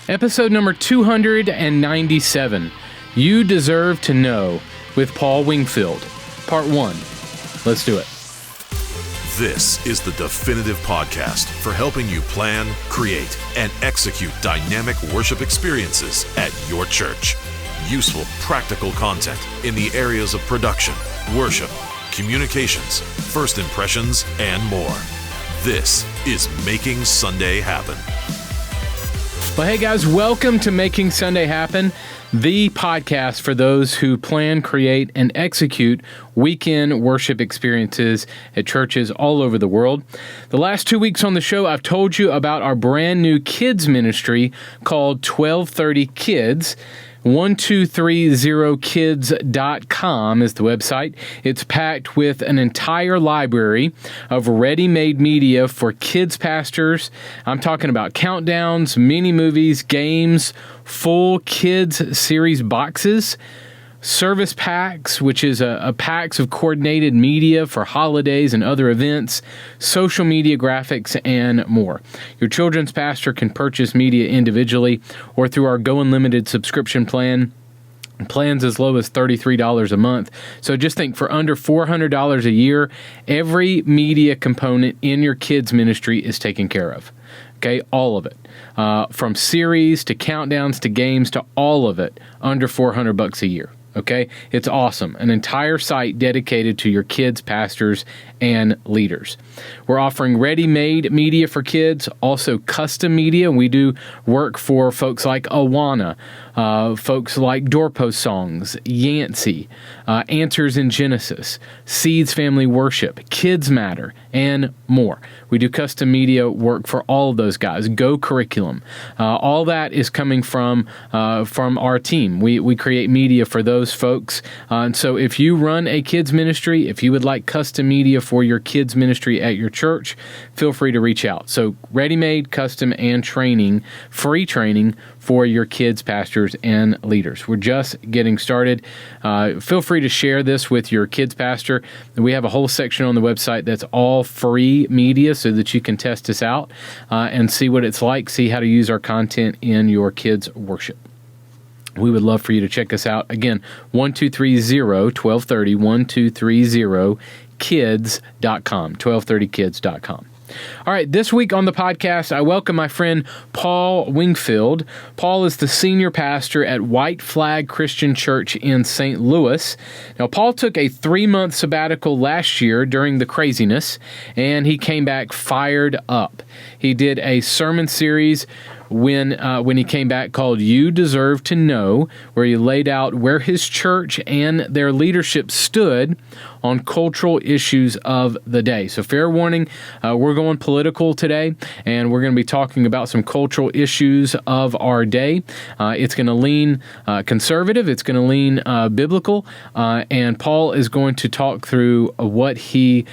Episode number 297, You Deserve to Know, with Paul Wingfield, Part 1. Let's do it. This is the definitive podcast for helping you plan, create, and execute dynamic worship experiences at your church. Useful, practical content in the areas of production, worship, communications, first impressions, and more. This is Making Sunday Happen. Well, hey guys, welcome to Making Sunday Happen, the podcast for those who plan, create, and execute weekend worship experiences at churches all over the world. The last 2 weeks on the show, I've told you about our brand new kids ministry called 1230 Kids. 1230kids.com is the website. It's packed with an entire library of ready-made media for kids pastors. I'm talking about countdowns, mini movies, games, full kids series boxes, service packs, which is a packs of coordinated media for holidays and other events, social media graphics, and more. Your children's pastor can purchase media individually or through our Go Unlimited subscription plan. Plans as low as $33 a month. So just think, for under $400 a year, every media component in your kids' ministry is taken care of. Okay, all of it. From series to countdowns to games to all of it, under $400 a year. Okay, it's awesome. An entire site dedicated to your kids, pastors, and leaders. We're offering ready-made media for kids, also custom media. We do work for folks like Awana, folks like Doorpost Songs, Yancey, Answers in Genesis, Seeds Family Worship, Kids Matter, and more. We do custom media work for all of those guys. Go Curriculum. All that is coming from our team. We create media for those folks. And so if you run a kids ministry, if you would like custom media for your kids ministry at your church, feel free to reach out. So ready-made, custom, and training, free training for your kids, pastors, and leaders. We're just getting started. Feel free to share this with your kids pastor. We have a whole section on the website that's all free media so that you can test us out and see what it's like, see how to use our content in your kids' worship. We would love for you to check us out. Again, 1230 kids.com, 1230kids.com. All right, this week on the podcast, I welcome my friend Paul Wingfield. Paul is the senior pastor at White Flag Christian Church in St. Louis. Now, Paul took a 3-month sabbatical last year during the craziness, and he came back fired up. He did a sermon series when he came back called You Deserve to Know, where he laid out where his church and their leadership stood on cultural issues of the day. So fair warning, we're going political today, and we're going to be talking about some cultural issues of our day. It's going to lean conservative, it's going to lean biblical, and Paul is going to talk through what he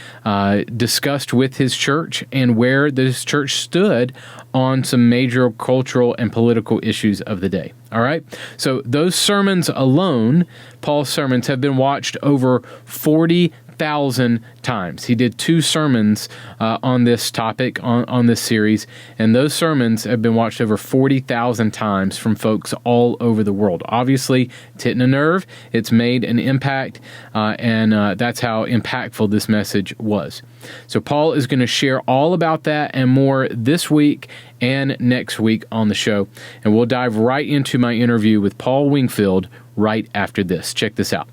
discussed with his church and where this church stood on some major cultural and political issues of the day. All right? So those sermons alone, Paul's sermons, have been watched over 40,000 times. He did 2 sermons on this topic, on this series, and those sermons have been watched over 40,000 times from folks all over the world. Obviously, it's hitting a nerve. It's made an impact, and that's how impactful this message was. So Paul is going to share all about that and more this week and next week on the show, and we'll dive right into my interview with Paul Wingfield right after this. Check this out.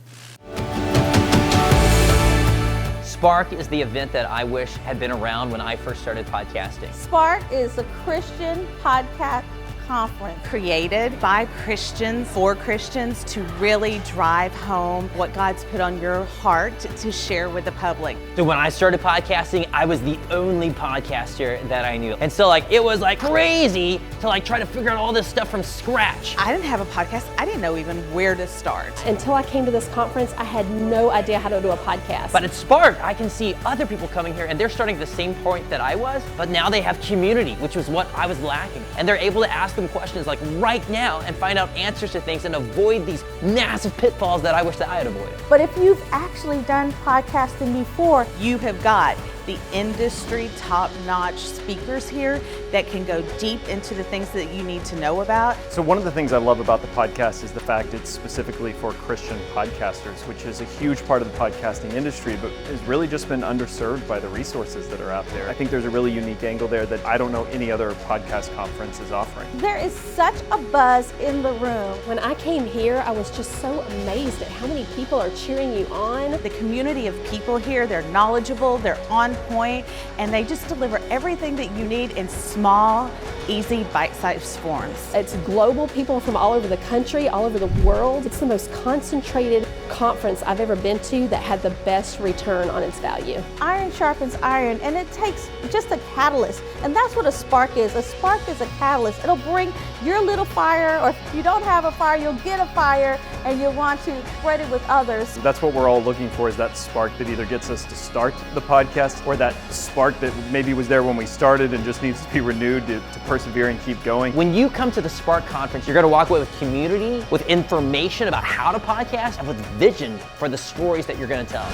Spark is the event that I wish had been around when I first started podcasting. Spark is a Christian podcast conference created by Christians for Christians to really drive home what God's put on your heart to share with the public. So when I started podcasting, I was the only podcaster that I knew. And so it was crazy to try to figure out all this stuff from scratch. I didn't have a podcast. I didn't know even where to start. Until I came to this conference, I had no idea how to do a podcast. But at Spark, I can see other people coming here and they're starting at the same point that I was, but now they have community, which was what I was lacking. And they're able to ask them questions right now and find out answers to things and avoid these massive pitfalls that I wish that I had avoided. But if you've actually done podcasting before, you have got the industry top-notch speakers here that can go deep into the things that you need to know about. So one of the things I love about the podcast is the fact it's specifically for Christian podcasters, which is a huge part of the podcasting industry, but has really just been underserved by the resources that are out there. I think there's a really unique angle there that I don't know any other podcast conference is offering. There is such a buzz in the room. When I came here, I was just so amazed at how many people are cheering you on. The community of people here, they're knowledgeable, they're on point, and they just deliver everything that you need in small, easy, bite-sized forms. It's global people from all over the country, all over the world. It's the most concentrated conference I've ever been to that had the best return on its value. Iron sharpens iron, and it takes just a catalyst. And that's what a spark is. A spark is a catalyst. It'll bring your little fire, or if you don't have a fire, you'll get a fire, and you'll want to spread it with others. That's what we're all looking for, is that spark that either gets us to start the podcast, or that spark that maybe was there when we started and just needs to be renewed to persevere and keep going. When you come to the Spark Conference, you're going to walk away with community, with information about how to podcast, and with vision for the stories that you're going to tell.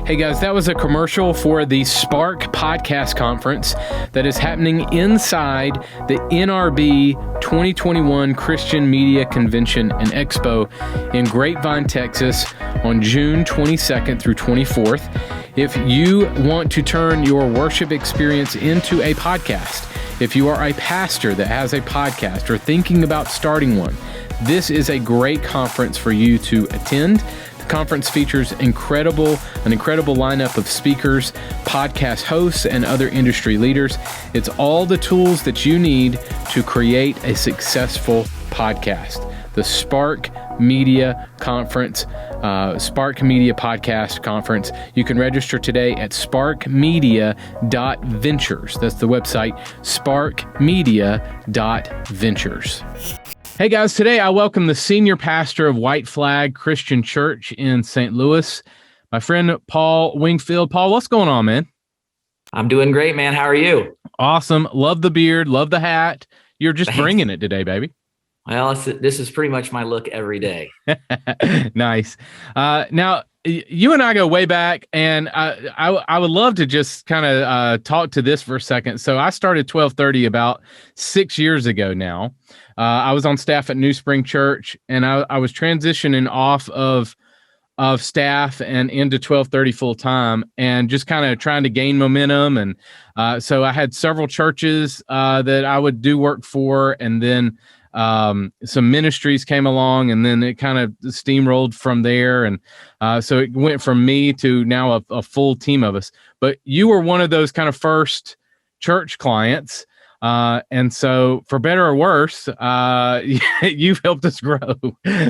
Hey guys, that was a commercial for the Spark Podcast Conference that is happening inside the NRB 2021 Christian Media Convention and Expo in Grapevine, Texas on June 22nd through 24th. If you want to turn your worship experience into a podcast, if you are a pastor that has a podcast or thinking about starting one, this is a great conference for you to attend. The conference features an incredible lineup of speakers, podcast hosts, and other industry leaders. It's all the tools that you need to create a successful podcast. The Spark Media Conference, Spark Media Podcast Conference. You can register today at sparkmedia.ventures. That's the website, sparkmedia.ventures. Hey guys, today I welcome the senior pastor of White Flag Christian Church in St. Louis, my friend Paul Wingfield. Paul, what's going on, man? I'm doing great, man. How are you? Awesome. Love the beard. Love the hat. You're just bringing it today, baby. Well, this is pretty much my look every day. Nice. Now, you and I go way back, and I would love to just kind of talk to this for a second. So I started 1230 about 6 years ago now. I was on staff at New Spring Church, and I was transitioning off of staff and into 1230 full time, and just kind of trying to gain momentum. And so I had several churches that I would do work for, and then some ministries came along, and then it kind of steamrolled from there. And so it went from me to now a full team of us. But you were one of those kind of first church clients. And so for better or worse, you've helped us grow.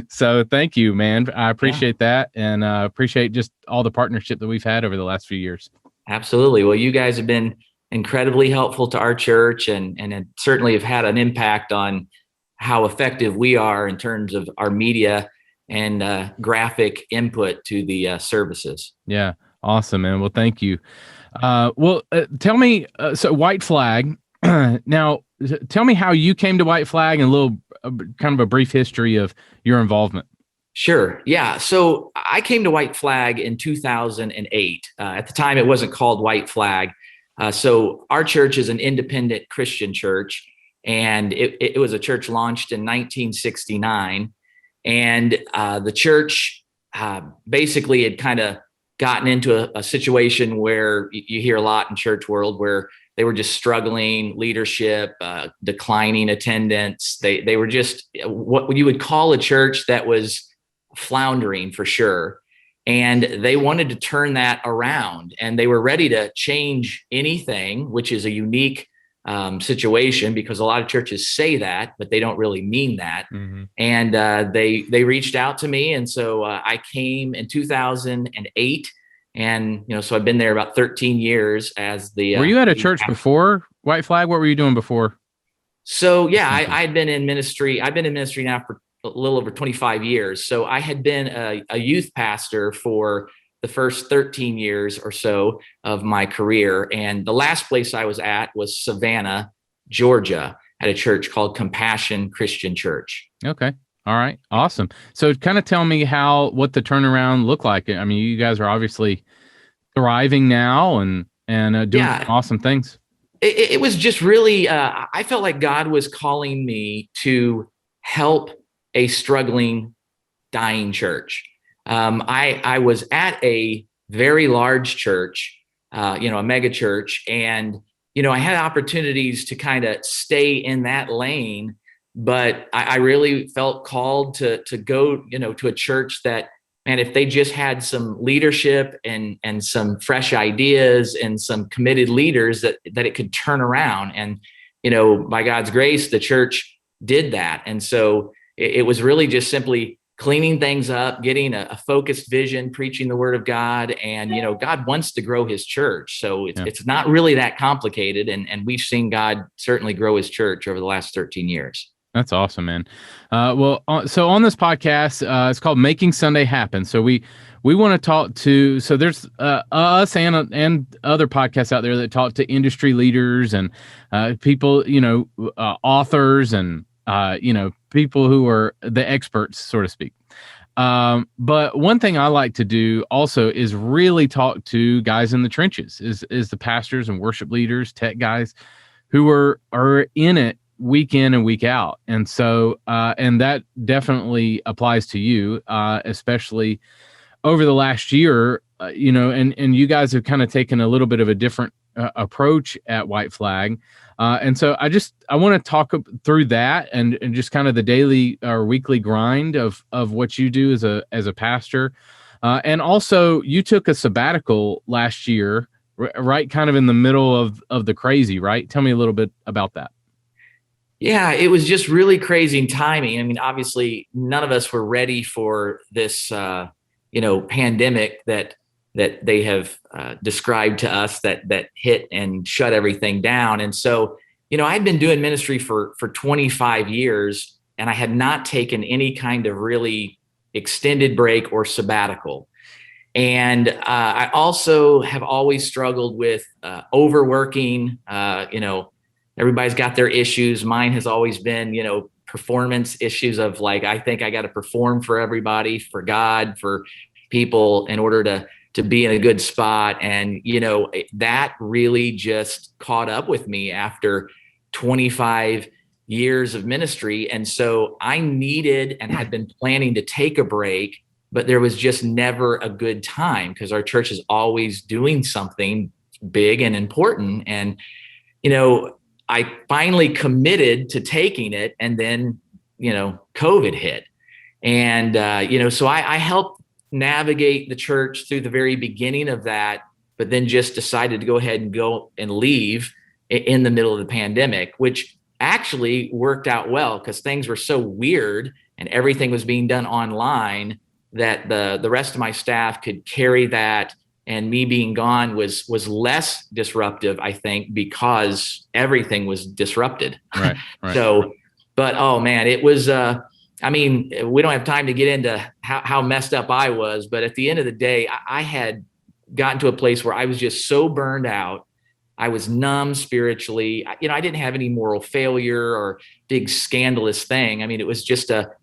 So thank you, man. I appreciate that. And appreciate just all the partnership that we've had over the last few years. Absolutely. Well, you guys have been incredibly helpful to our church, and certainly have had an impact on how effective we are in terms of our media and graphic input to the services. Yeah. Awesome, man. Well, thank you. Tell me, so White Flag, now tell me how you came to White Flag and kind of a brief history of your involvement. Sure. Yeah. So I came to White Flag in 2008. At the time, it wasn't called White Flag. So our church is an independent Christian church, and it was a church launched in 1969. And the church basically had kind of gotten into a situation where you hear a lot in church world, where they were just struggling leadership, declining attendance. They were just what you would call a church that was floundering for sure. And they wanted to turn that around, and they were ready to change anything, which is a unique situation, because a lot of churches say that, but they don't really mean that. Mm-hmm. And they reached out to me. And so I came in 2008. And, so I've been there about 13 years as the... Were you at a church before White Flag? What were you doing before? So, yeah, I'd been in ministry. I've been in ministry now for a little over 25 years. So I had been a youth pastor for the first 13 years or so of my career. And the last place I was at was Savannah, Georgia. at a church called Compassion Christian Church. Okay. All right. Awesome. So kind of tell me what the turnaround looked like. I mean, you guys are obviously thriving now and doing Yeah. awesome things. It was just really, I felt like God was calling me to help a struggling, dying church. I was at a very large church, a mega church, and I had opportunities to kind of stay in that lane, but I really felt called to go, to a church that, man, if they just had some leadership and some fresh ideas and some committed leaders, that it could turn around. And by God's grace, the church did that. And so it was really just simply cleaning things up, getting a focused vision, preaching the word of God. And, God wants to grow his church. So it's not really that complicated. And we've seen God certainly grow his church over the last 13 years. That's awesome, man. So on this podcast, it's called Making Sunday Happen. So we want to talk to, so there's us and other podcasts out there that talk to industry leaders and people, authors and, people who are the experts, so to speak. But one thing I like to do also is really talk to guys in the trenches, is the pastors and worship leaders, tech guys who are in it week in and week out. And so, and that definitely applies to you, especially over the last year, and you guys have kind of taken a little bit of a different approach at White Flag. And so I want to talk through that and just kind of the daily or weekly grind of what you do as a pastor. And also you took a sabbatical last year, right? Kind of in the middle of the crazy, right? Tell me a little bit about that. Yeah, it was just really crazy timing. I mean, obviously none of us were ready for this, pandemic that they have described to us that hit and shut everything down. And so, I'd been doing ministry for 25 years, and I had not taken any kind of really extended break or sabbatical. And I also have always struggled with overworking. Everybody's got their issues. Mine has always been, performance issues of like, I think I got to perform for everybody, for God, for people in order to be in a good spot. And, that really just caught up with me after 25 years of ministry. And so I needed and had been planning to take a break, but there was just never a good time because our church is always doing something big and important. And, I finally committed to taking it, and then, COVID hit. And, so I helped navigate the church through the very beginning of that, but then just decided to go ahead and go and leave in the middle of the pandemic, which actually worked out well because things were so weird and everything was being done online that the rest of my staff could carry that. And me being gone was less disruptive, I think, because everything was disrupted. Right. So, but oh man, it was, we don't have time to get into how messed up I was, but at the end of the day, I had gotten to a place where I was just so burned out. I was numb spiritually. I didn't have any moral failure or big scandalous thing. I mean, it was just a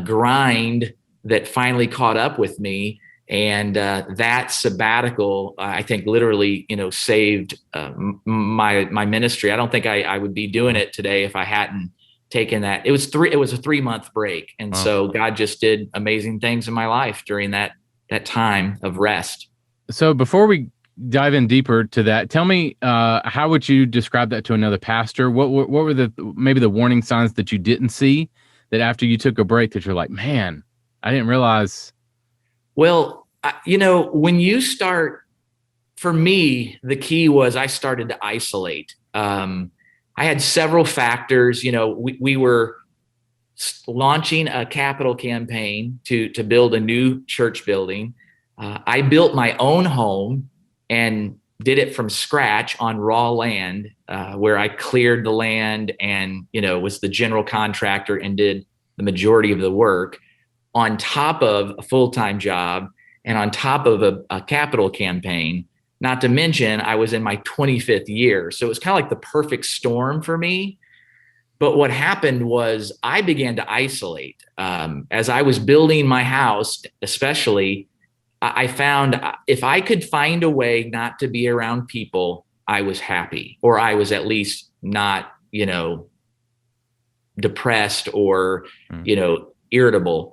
grind that finally caught up with me. And that sabbatical, I think, literally, saved my ministry. I don't think I would be doing it today if I hadn't taken that. It was a 3-month break, and so God just did amazing things in my life during that time of rest. So before we dive in deeper to that, tell me how would you describe that to another pastor? What were maybe the warning signs that you didn't see that after you took a break that you're like, man, I didn't realize. Well, when you start, for me, the key was I started to isolate. I had several factors. We were launching a capital campaign to build a new church building. I built my own home and did it from scratch on raw land, where I cleared the land and, was the general contractor and did the majority of the work, on top of a full-time job and on top of a capital campaign. Not to mention, I was in my 25th year. So it was kind of like the perfect storm for me. But what happened was I began to isolate. As I was building my house, especially, I found if I could find a way not to be around people, I was happy, or I was at least not, depressed or, irritable.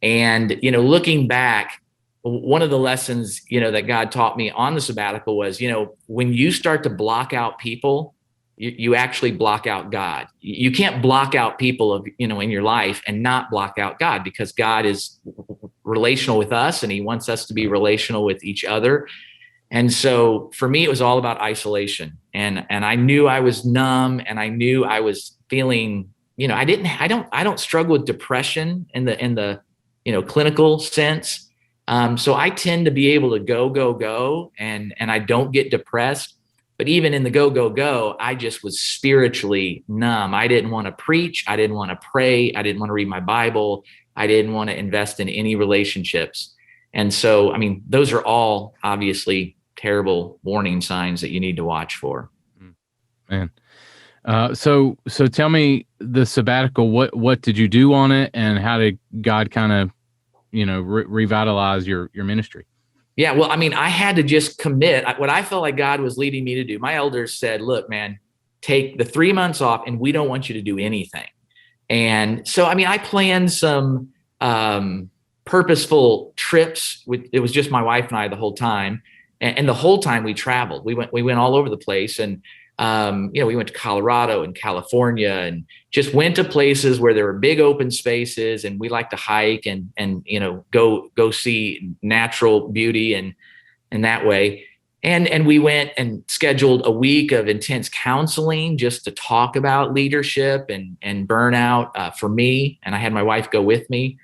And, looking back, one of the lessons, that God taught me on the sabbatical was, when you start to block out people, you actually block out God. You can't block out people in your life and not block out God, because God is relational with us and he wants us to be relational with each other. And so for me, it was all about isolation, and I knew I was numb, and I knew I was feeling, I don't struggle with depression in the clinical sense. So I tend to be able to go, and I don't get depressed. But even in the go, I just was spiritually numb. I didn't want to preach. I didn't want to pray. I didn't want to read my Bible. I didn't want to invest in any relationships. And so, those are all obviously terrible warning signs that you need to watch for. Man. So tell me, the sabbatical, what did you do on it, and how did God kind of, revitalize your ministry? Yeah, well, I had to just commit what I felt like God was leading me to do. My elders said, look, man, take the 3 months off, and we don't want you to do anything. And so, I planned some purposeful trips. It was just my wife and I the whole time. And the whole time we traveled, we went all over the place. And, we went to Colorado and California, and just went to places where there were big open spaces, and we like to hike and go see natural beauty and that way. And we went and scheduled a week of intense counseling just to talk about leadership and burnout for me. And I had my wife go with me.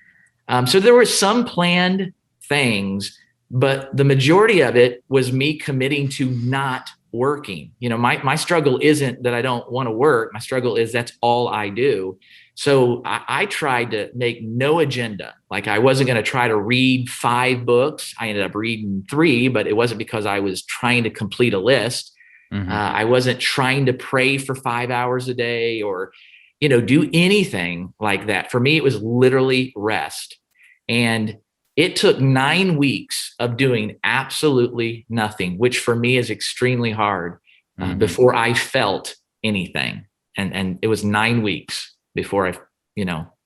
So there were some planned things, but the majority of it was me committing to not working. My struggle isn't that I don't want to work. My struggle is that's all I do. So I tried to make no agenda. Like, I wasn't going to try to read 5 books. I ended up reading 3, but it wasn't because I was trying to complete a list. Mm-hmm. I wasn't trying to pray for 5 hours a day or, do anything like that. For me, it was literally rest. And it took 9 weeks of doing absolutely nothing, which for me is extremely hard, before I felt anything. And it was 9 weeks before I,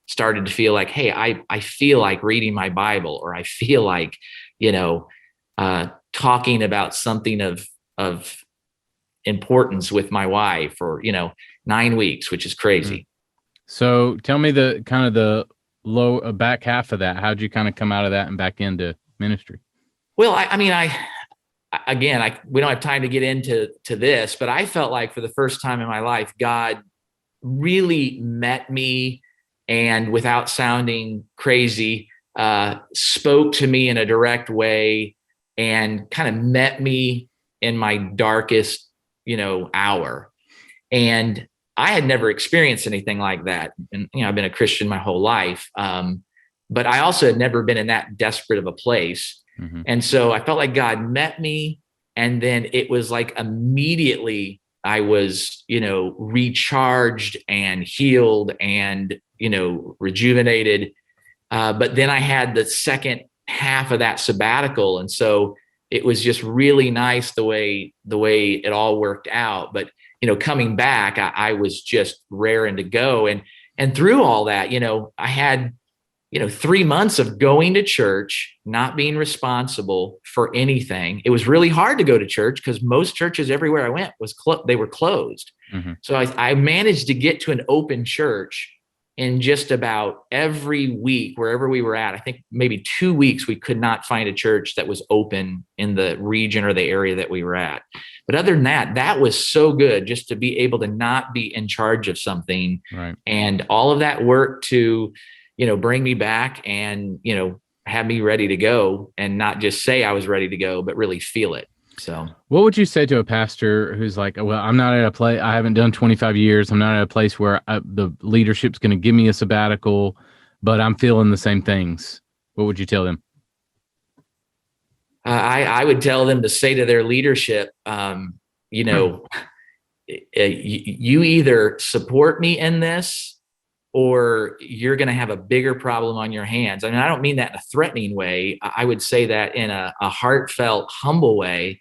started to feel like, hey, I feel like reading my Bible, or I feel like, talking about something of importance with my wife, or, 9 weeks, which is crazy. So tell me the kind of the low back half of that. How'd you kind of come out of that and back into ministry? Well, we don't have time to get into this, but I felt like for the first time in my life, God really met me, and without sounding crazy, spoke to me in a direct way, and kind of met me in my darkest, hour. And I had never experienced anything like that. And, I've been a Christian my whole life. But I also had never been in that desperate of a place. Mm-hmm. And so I felt like God met me. And then it was like immediately I was, recharged and healed and, rejuvenated. But then I had the second half of that sabbatical. And so it was just really nice the way it all worked out. But coming back, I was just raring to go. And through all that, I had, 3 months of going to church, not being responsible for anything. It was really hard to go to church because most churches everywhere I went they were closed. Mm-hmm. So I managed to get to an open church in just about every week, wherever we were at. I think maybe 2 weeks, we could not find a church that was open in the region or the area that we were at. But other than that, that was so good just to be able to not be in charge of something. Right. And all of that work to, bring me back and, have me ready to go, and not just say I was ready to go, but really feel it. So what would you say to a pastor who's like, well, I'm not at a place, I haven't done 25 years. I'm not at a place where the leadership's going to give me a sabbatical, but I'm feeling the same things. What would you tell them? I would tell them to say to their leadership, you either support me in this or you're going to have a bigger problem on your hands. I mean, I don't mean that in a threatening way. I would say that in a heartfelt, humble way.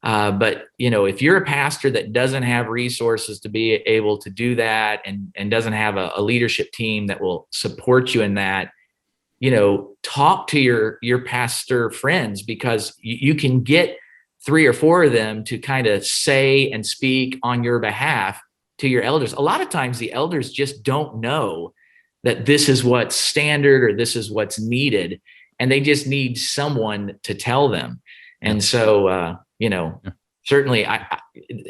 But, if you're a pastor that doesn't have resources to be able to do that and doesn't have a leadership team that will support you in that, talk to your pastor friends, because you can get 3 or 4 of them to kind of say and speak on your behalf to your elders. A lot of times the elders just don't know that this is what's standard or this is what's needed, and they just need someone to tell them. And so, certainly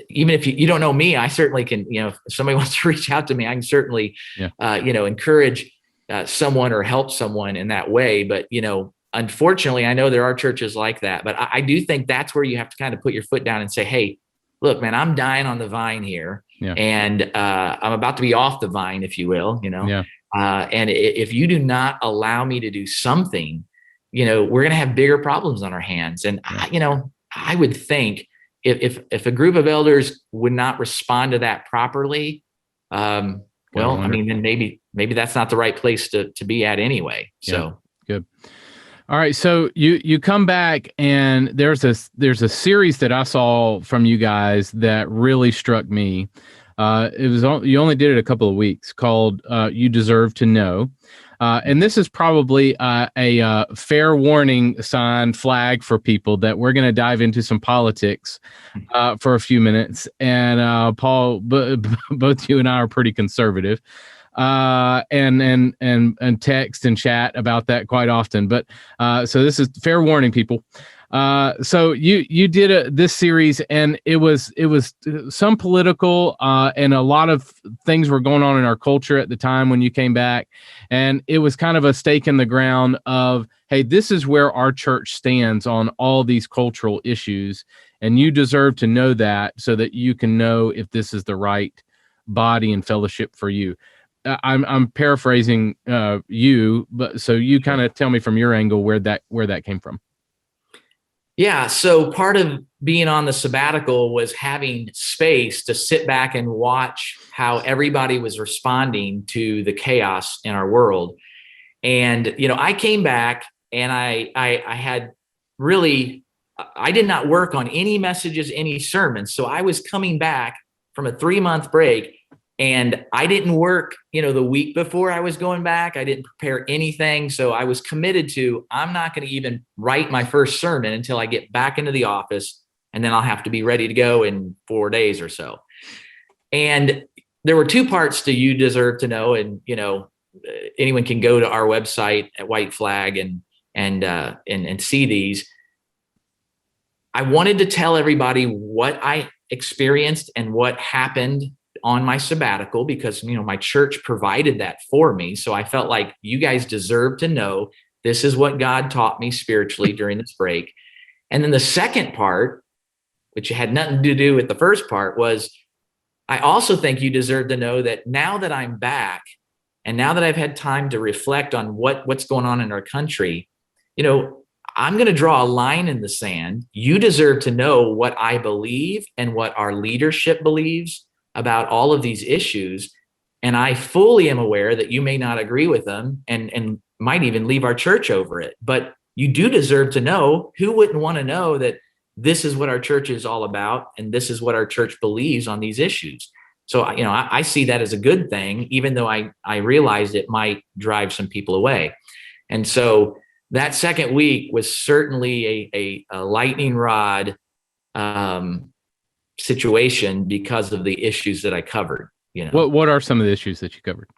even if you don't know me, I certainly can, if somebody wants to reach out to me, I can certainly, encourage someone or help someone in that way. But, unfortunately, I know there are churches like that, but I do think that's where you have to kind of put your foot down and say, hey, look, man, I'm dying on the vine here. Yeah. And I'm about to be off the vine, if you will, Yeah. And if you do not allow me to do something, we're going to have bigger problems on our hands. And, I would think if a group of elders would not respond to that properly, then maybe that's not the right place to be at anyway. So good. All right. So you come back, and there's a series that I saw from you guys that really struck me. You only did it a couple of weeks, called You Deserve to Know. And this is probably a fair warning flag for people that we're going to dive into some politics for a few minutes. And Paul, both you and I are pretty conservative, and text and chat about that quite often. But so this is fair warning, people. So you did this series, and it was some political, and a lot of things were going on in our culture at the time when you came back, and it was kind of a stake in the ground of, hey, this is where our church stands on all these cultural issues, and you deserve to know that so that you can know if this is the right body and fellowship for you. I'm paraphrasing you, but so you kind of tell me from your angle where that came from. Yeah. So part of being on the sabbatical was having space to sit back and watch how everybody was responding to the chaos in our world. And, I came back, and I had really, I did not work on any messages, any sermons. So I was coming back from a 3-month break, and I didn't work, the week before I was going back. I didn't prepare anything. So I was committed to, I'm not going to even write my first sermon until I get back into the office, and then I'll have to be ready to go in 4 days or so. And there were 2 parts to You Deserve to Know. And, anyone can go to our website at White Flag and see these. I wanted to tell everybody what I experienced and what happened on my sabbatical, because, my church provided that for me. So I felt like you guys deserve to know this is what God taught me spiritually during this break. And then the second part, which had nothing to do with the first part, was I also think you deserve to know that now that I'm back, and now that I've had time to reflect on what's going on in our country, I'm going to draw a line in the sand. You deserve to know what I believe and what our leadership believes about all of these issues. And I fully am aware that you may not agree with them and might even leave our church over it. But you do deserve to know. Who wouldn't want to know that this is what our church is all about, and this is what our church believes on these issues? So, I see that as a good thing, even though I realized it might drive some people away. And so that second week was certainly a lightning rod situation because of the issues that I covered. What are some of the issues that you covered?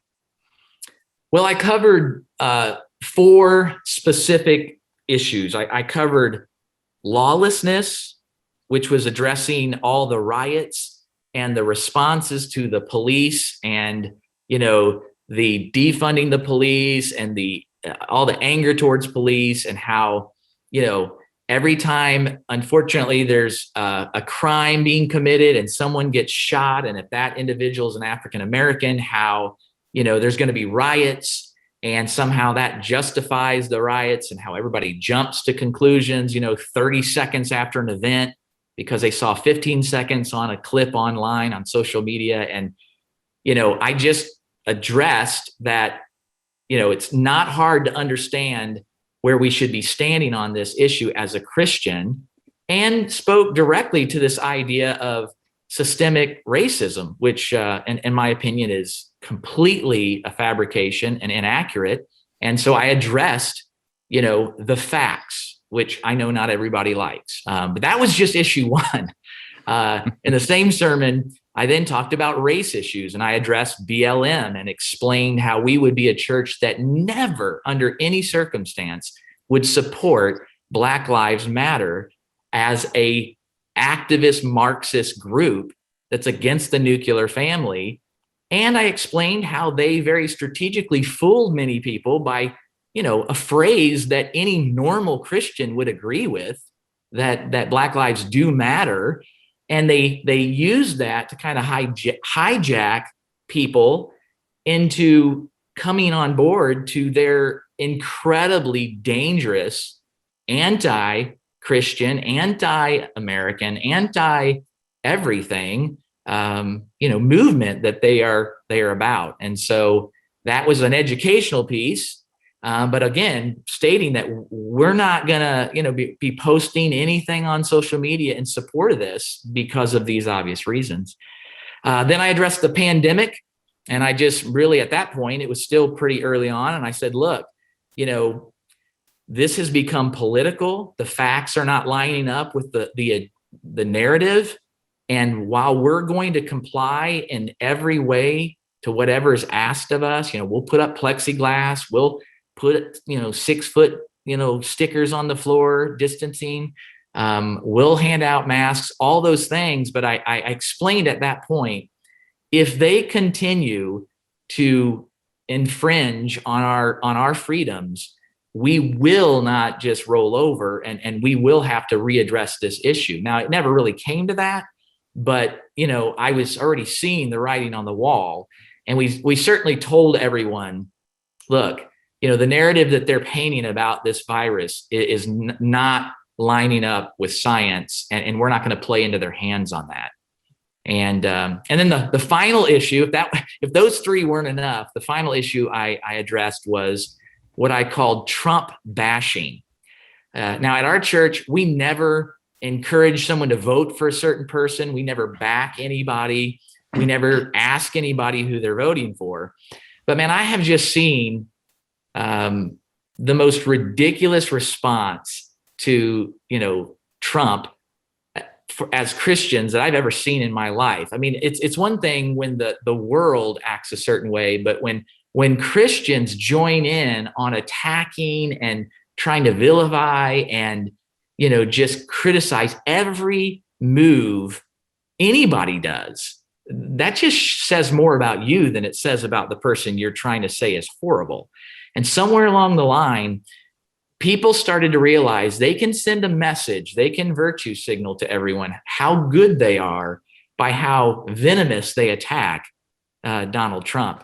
Well, I covered 4 specific issues. I covered lawlessness, which was addressing all the riots and the responses to the police, and the defunding the police, and all the anger towards police, and how every time, unfortunately, there's a crime being committed and someone gets shot, and if that individual is an African American, how there's going to be riots, and somehow that justifies the riots, and how everybody jumps to conclusions 30 seconds after an event. because they saw 15 seconds on a clip online on social media. And, I just addressed that, it's not hard to understand where we should be standing on this issue as a Christian, and spoke directly to this idea of systemic racism, which, in my opinion, is completely a fabrication and inaccurate. And so I addressed, the facts, which I know not everybody likes. But that was just issue one. In the same sermon, I then talked about race issues, and I addressed BLM and explained how we would be a church that never, under any circumstance, would support Black Lives Matter as a activist Marxist group that's against the nuclear family. And I explained how they very strategically fooled many people by, a phrase that any normal Christian would agree with, that Black lives do matter. And they use that to kind of hijack people into coming on board to their incredibly dangerous anti-Christian, anti-American, anti-everything, movement that they are about. And so that was an educational piece. But again, stating that we're not going to, be posting anything on social media in support of this because of these obvious reasons. Then I addressed the pandemic, and I just really, at that point, it was still pretty early on. And I said, look, this has become political. The facts are not lining up with the narrative. And while we're going to comply in every way to whatever is asked of us, we'll put up plexiglass, we'll put 6 foot stickers on the floor, distancing, we'll hand out masks, all those things. But I explained at that point, if they continue to infringe on our freedoms, we will not just roll over, and we will have to readdress this issue. Now, it never really came to that, but I was already seeing the writing on the wall, and we certainly told everyone, look, the narrative that they're painting about this virus is not lining up with science, and we're not going to play into their hands on that. And then the final issue, if those three weren't enough, the final issue I addressed was what I called Trump bashing. Now, at our church, we never encourage someone to vote for a certain person. We never back anybody. We never ask anybody who they're voting for. But man, I have just seen the most ridiculous response to, Trump as Christians that I've ever seen in my life. I mean, it's one thing when the world acts a certain way, but when Christians join in on attacking and trying to vilify and, just criticize every move anybody does, that just says more about you than it says about the person you're trying to say is horrible. And somewhere along the line, people started to realize they can send a message, they can virtue signal to everyone how good they are by how venomous they attack Donald Trump.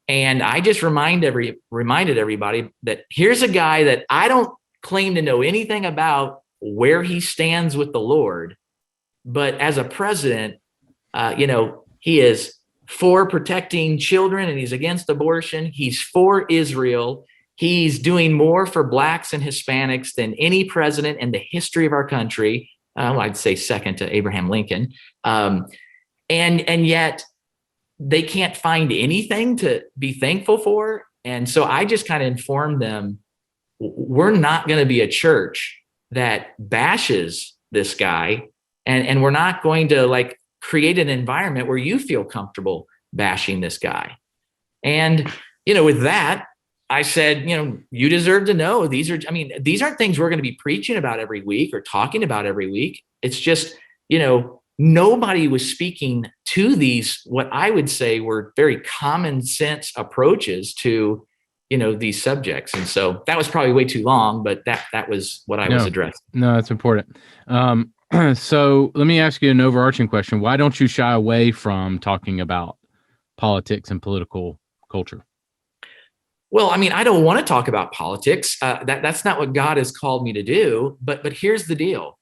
And I just reminded everybody that here's a guy that I don't claim to know anything about where he stands with the Lord, but as a president, he is for protecting children and he's against abortion. He's for Israel. He's doing more for Blacks and Hispanics than any president in the history of our country. I'd say second to Abraham Lincoln. And yet they can't find anything to be thankful for. And so I just kind of informed them, we're not going to be a church that bashes this guy. And we're not going to create an environment where you feel comfortable bashing this guy. And, with that, I said, you deserve to know these aren't things we're going to be preaching about every week or talking about every week. It's just, nobody was speaking to these, what I would say were very common sense approaches to, these subjects. And so that was probably way too long, but that was what I was addressing. No, that's important. So let me ask you an overarching question. Why don't you shy away from talking about politics and political culture? Well, I don't want to talk about politics. That's not what God has called me to do. But here's the deal.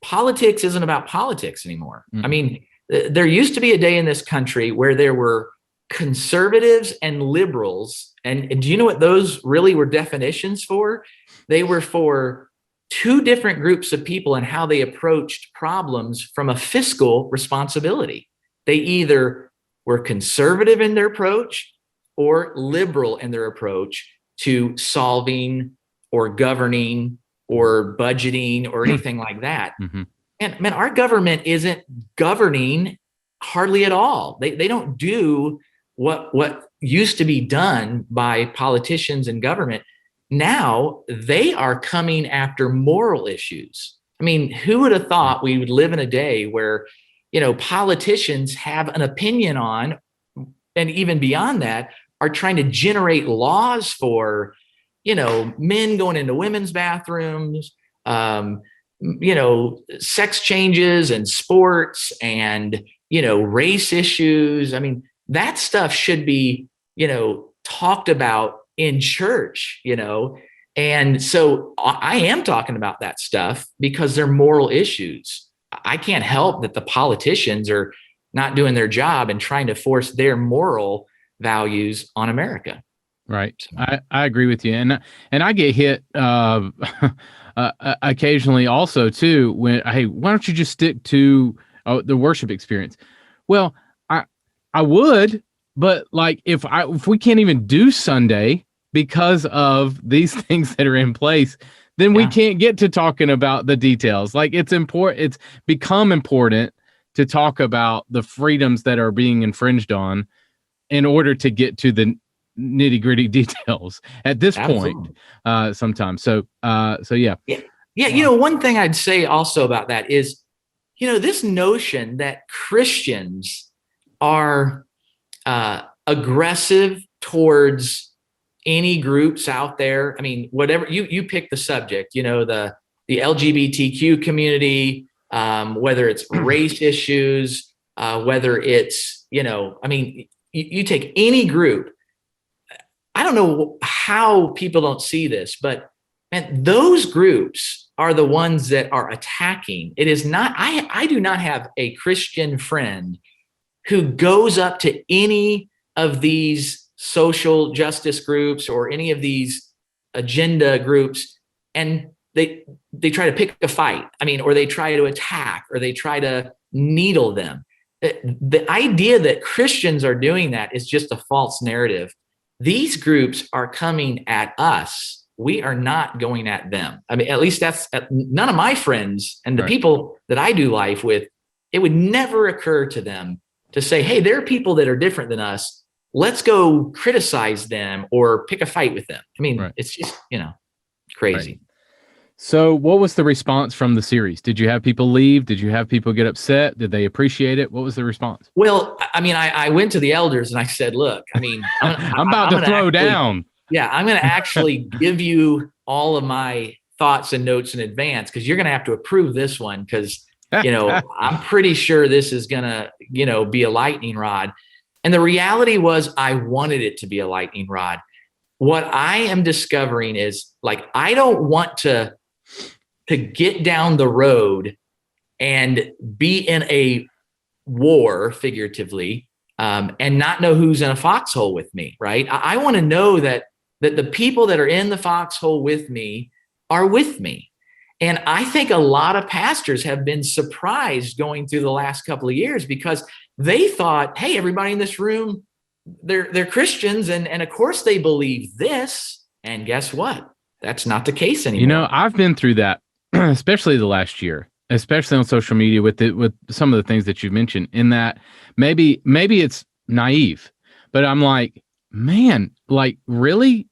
politics isn't about politics anymore. I mean, there used to be a day in this country where there were conservatives and liberals. And do you know what those really were definitions for? They were for two different groups of people and how they approached problems from a fiscal responsibility. They either were conservative in their approach or liberal in their approach to solving or governing or budgeting or anything like that. And man, our government isn't governing hardly at all. They don't do what used to be done by politicians and government. Now they are coming after moral issues. I mean, who would have thought we would live in a day where, politicians have an opinion on, and even beyond that, are trying to generate laws for, men going into women's bathrooms, sex changes and sports and, race issues. I mean, that stuff should be, talked about in church, and so I am talking about that stuff because they're moral issues. I can't help that the politicians are not doing their job and trying to force their moral values on America. Right. I agree with you. And I get hit occasionally also too when, hey, why don't you just stick to the worship experience? Well, I would, but like if we can't even do Sunday because of these things that are in place, then we can't get to talking about the details. Like it's important. It's become important to talk about the freedoms that are being infringed on in order to get to the nitty gritty details at this point, sometimes. So yeah. Yeah. One thing I'd say also about that is, this notion that Christians are aggressive towards any groups out there. I mean, whatever you pick the subject, the LGBTQ community, whether it's race issues, whether it's, you take any group. I don't know how people don't see this, but man, those groups are the ones that are attacking. It is not, I do not have a Christian friend who goes up to any of these social justice groups or any of these agenda groups and they try to pick a fight. I mean, or they try to attack or they try to needle them. The idea that Christians are doing that is just a false narrative. These groups are coming at us. We are not going at them. I mean, at least that's none of my friends and the people that I do life with, it would never occur to them to say, hey, there are people that are different than us. Let's go criticize them or pick a fight with them. I mean, it's just, crazy. Right. So what was the response from the series? Did you have people leave? Did you have people get upset? Did they appreciate it? What was the response? Well, I mean, I went to the elders and I said, look, I mean, I'm about to throw down. Yeah, I'm going to actually give you all of my thoughts and notes in advance because you're going to have to approve this one because, I'm pretty sure this is going to, be a lightning rod. And the reality was I wanted it to be a lightning rod. What I am discovering is like, I don't want to get down the road and be in a war figuratively and not know who's in a foxhole with me. Right. I want to know that the people that are in the foxhole with me are with me. And I think a lot of pastors have been surprised going through the last couple of years because they thought, hey, everybody in this room, they're Christians. And of course they believe this. And guess what? That's not the case anymore. I've been through that, especially the last year, especially on social media with some of the things that you mentioned in that maybe it's naive, but I'm like, man, like really?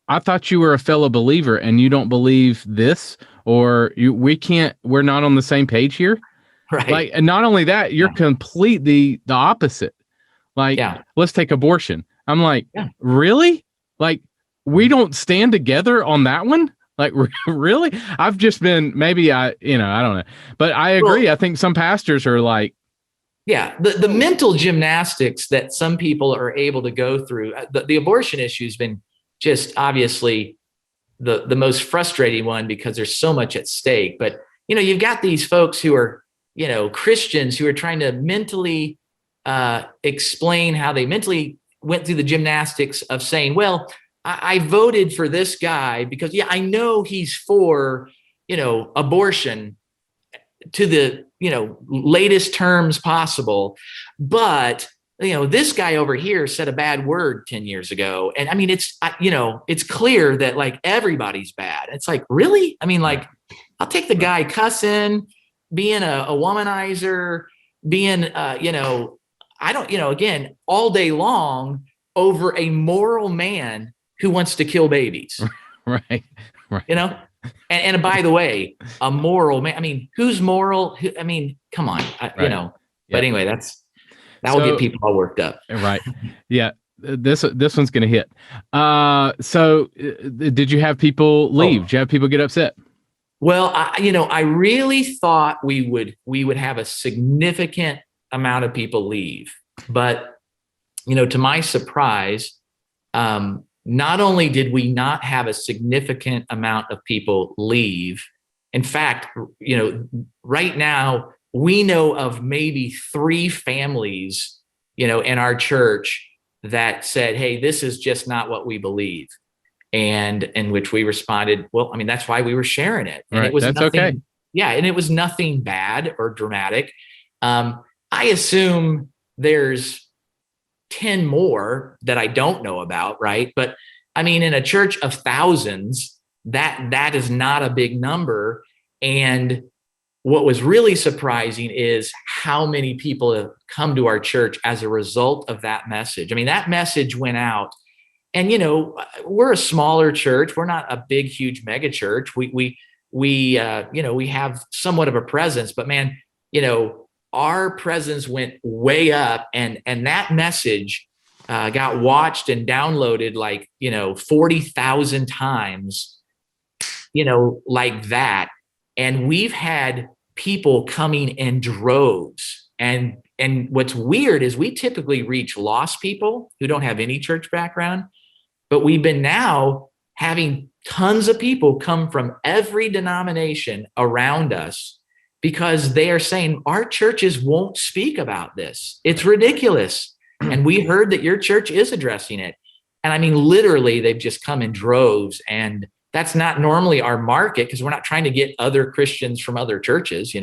I thought you were a fellow believer and you don't believe this, or we're not on the same page here. Right. Like, and not only that, you're completely the opposite. Like, let's take abortion. I'm like, really? Like, we don't stand together on that one? Like, really? I've just been, maybe I don't know, but I agree. Well, I think some pastors are like, the mental gymnastics that some people are able to go through, the abortion issue has been just obviously the most frustrating one because there's so much at stake. But you've got these folks who are, Christians who are trying to mentally explain how they mentally went through the gymnastics of saying, well, I voted for this guy because, I know he's for, abortion to the, latest terms possible. But, this guy over here said a bad word 10 years ago. And I mean, it's clear that like everybody's bad. It's like, really? I mean, like, I'll take the guy cussing, being a womanizer, being, again, all day long over a moral man who wants to kill babies. Right. And by the way, a moral man, I mean, who's moral? I mean, come on, but anyway, that will get people all worked up. Right. Yeah. This one's going to hit. So did you have people leave? Did you have people get upset? Well, I really thought we would have a significant amount of people leave, but, to my surprise, not only did we not have a significant amount of people leave, in fact, right now we know of maybe 3 families, in our church that said, hey, this is just not what we believe. And in which we responded, well, I mean, that's why we were sharing it. And right. It was that's nothing, okay. Yeah. And it was nothing bad or dramatic. I assume there's 10 more that I don't know about. Right. But I mean, in a church of thousands, that is not a big number. And what was really surprising is how many people have come to our church as a result of that message. I mean, that message went out, and, we're a smaller church. We're not a big, huge mega church. We have somewhat of a presence, but man, our presence went way up, and that message got watched and downloaded like, 40,000 times, like that. And we've had people coming in droves. And what's weird is we typically reach lost people who don't have any church background, but we've been now having tons of people come from every denomination around us because they are saying our churches won't speak about this. It's ridiculous. And we heard that your church is addressing it. And I mean, literally, they've just come in droves. And that's not normally our market because we're not trying to get other Christians from other churches,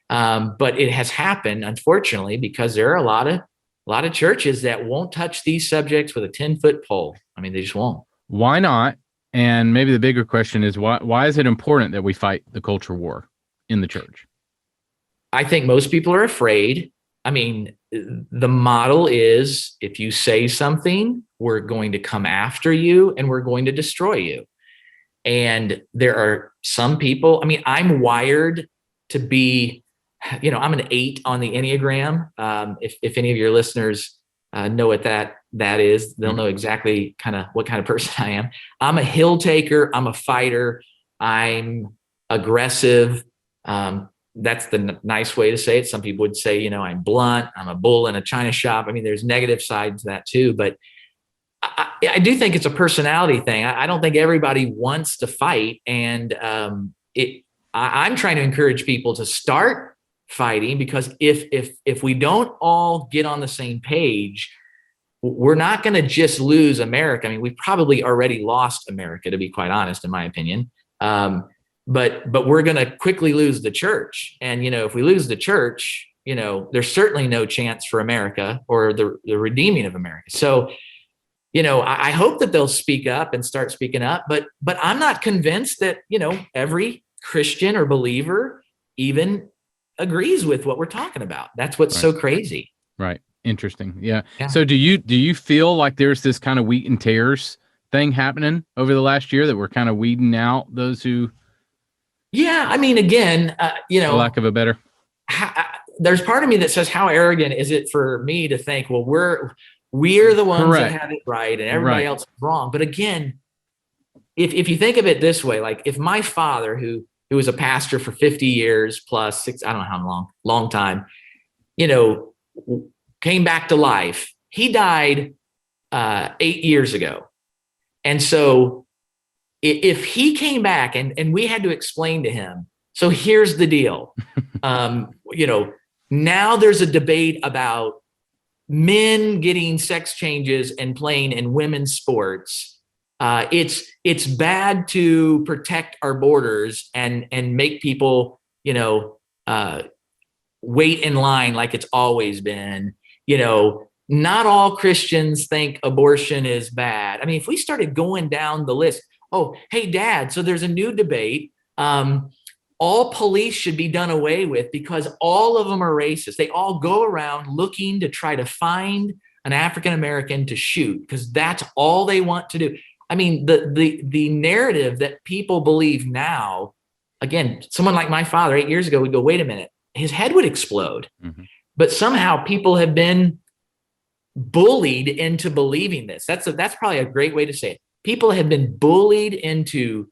but it has happened, unfortunately, because there are a lot of churches that won't touch these subjects with a 10-foot pole. I mean, they just won't. Why not? And maybe the bigger question is why is it important that we fight the culture war in the church? I think most people are afraid. I mean, the model is if you say something, we're going to come after you and we're going to destroy you. And there are some people, I mean, I'm wired to be, I'm an 8 on the Enneagram. If any of your listeners know what that is, they'll know exactly what kind of person I am. I'm a hill taker. I'm a fighter. I'm aggressive. That's the nice way to say it. Some people would say, I'm blunt. I'm a bull in a china shop. I mean, there's negative sides to that too, but I do think it's a personality thing. I don't think everybody wants to fight. And I'm trying to encourage people to start fighting, because if we don't all get on the same page, we're not going to just lose America. I mean, we've probably already lost America, to be quite honest, in my opinion. But we're going to quickly lose the church. And, if we lose the church, there's certainly no chance for America or the redeeming of America. So, I hope that they'll speak up and start speaking up, but I'm not convinced that, every Christian or believer even agrees with what we're talking about. That's what's so crazy. Right. Interesting. Yeah. So do you feel like there's this kind of wheat and tares thing happening over the last year that we're kind of weeding out those who? Yeah. I mean, again, for lack of a better. There's part of me that says, how arrogant is it for me to think, well, we're the ones that have it right and everybody else is wrong. But again, if you think of it this way, like if my father, who was a pastor for 50 years plus 6, I don't know how long time, came back to life. He died 8 years ago. And so if he came back and we had to explain to him So here's the deal. Now there's a debate about men getting sex changes and playing in women's sports. It's bad to protect our borders and make people, wait in line like it's always been. Not all Christians think abortion is bad. I mean, if we started going down the list, oh, hey, Dad, so there's a new debate. All police should be done away with because all of them are racist. They all go around looking to try to find an African American to shoot because that's all they want to do. I mean, the narrative that people believe now, again, someone like my father 8 years ago would go, wait a minute, his head would explode. Mm-hmm. But somehow people have been bullied into believing this. That's probably a great way to say it. People have been bullied into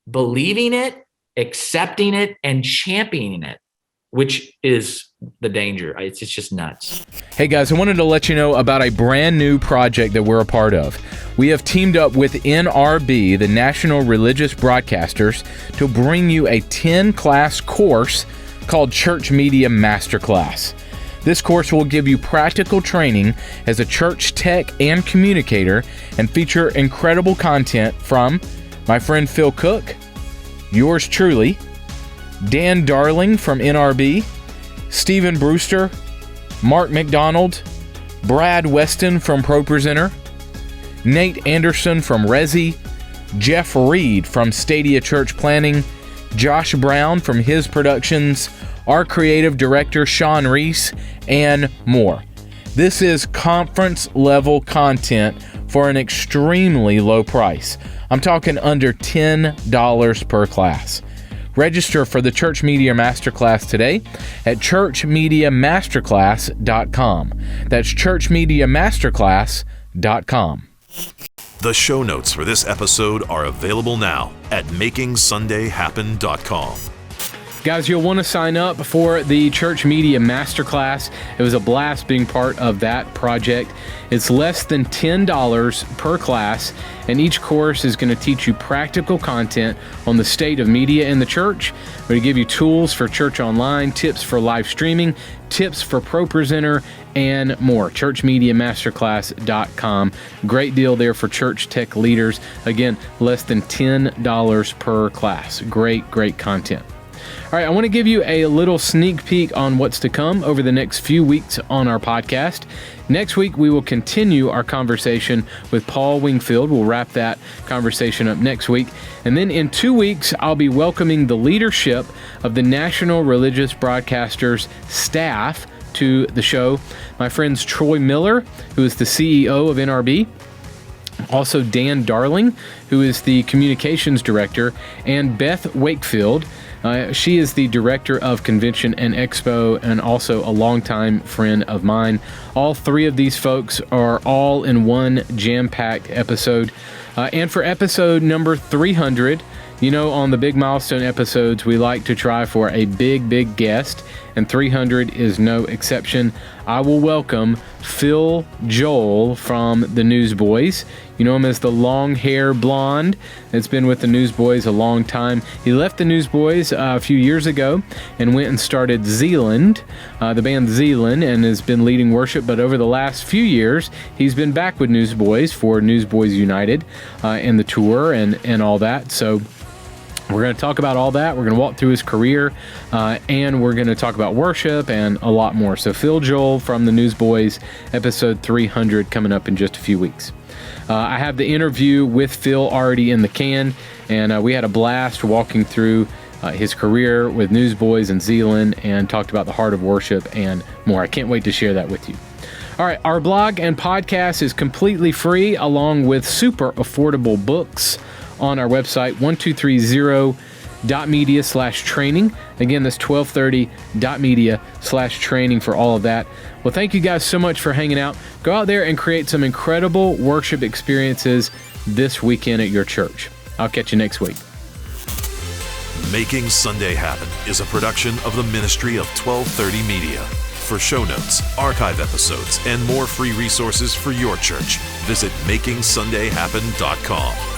believing it, accepting it, and championing it, which is the danger. It's just nuts. Hey guys, I wanted to let you know about a brand new project that we're a part of. We have teamed up with NRB, the National Religious Broadcasters, to bring you a 10-class course called Church Media Masterclass. This course will give you practical training as a church tech and communicator and feature incredible content from my friend Phil Cook, yours truly, Dan Darling from NRB, Stephen Brewster, Mark McDonald, Brad Weston from ProPresenter, Nate Anderson from Resi, Jeff Reed from Stadia Church Planning, Josh Brown from His Productions, our creative director, Sean Reese, and more. This is conference-level content for an extremely low price. I'm talking under $10 per class. Register for the Church Media Masterclass today at churchmediamasterclass.com. That's churchmediamasterclass.com. The show notes for this episode are available now at makingsundayhappen.com. Guys, you'll want to sign up for the Church Media Masterclass. It was a blast being part of that project. It's less than $10 per class, and each course is going to teach you practical content on the state of media in the church. We're going to give you tools for church online, tips for live streaming, tips for ProPresenter, and more. churchmediamasterclass.com. Great deal there for church tech leaders. Again, less than $10 per class. Great content. All right, I want to give you a little sneak peek on what's to come over the next few weeks on our podcast. Next week, we will continue our conversation with Paul Wingfield. We'll wrap that conversation up next week. And then in 2 weeks, I'll be welcoming the leadership of the National Religious Broadcasters staff to the show. My friends Troy Miller, who is the CEO of NRB, also Dan Darling, who is the communications director, and Beth Wakefield. She is the director of Convention and Expo and also a longtime friend of mine. All three of these folks are all in one jam-packed episode. And for episode number 300, on the big milestone episodes, we like to try for a big guest, and 300 is no exception. I will welcome Phil Joel from the Newsboys. You know him as the long-hair blonde that's been with the Newsboys a long time. He left the Newsboys a few years ago and went and started Zealand, the band Zealand, and has been leading worship. But over the last few years, he's been back with Newsboys for Newsboys United and the tour and all that. So we're going to talk about all that. We're going to walk through his career, and we're going to talk about worship and a lot more. So Phil Joel from the Newsboys, episode 300, coming up in just a few weeks. I have the interview with Phil already in the can, and we had a blast walking through his career with Newsboys and Zealand and talked about the heart of worship and more. I can't wait to share that with you. All right, our blog and podcast is completely free, along with super affordable books on our website, 1230.media/training. Again, that's 1230.media/training for all of that. Well, thank you guys so much for hanging out. Go out there and create some incredible worship experiences this weekend at your church. I'll catch you next week. Making Sunday Happen is a production of the ministry of 1230 Media. For show notes, archive episodes, and more free resources for your church, visit makingsundayhappen.com.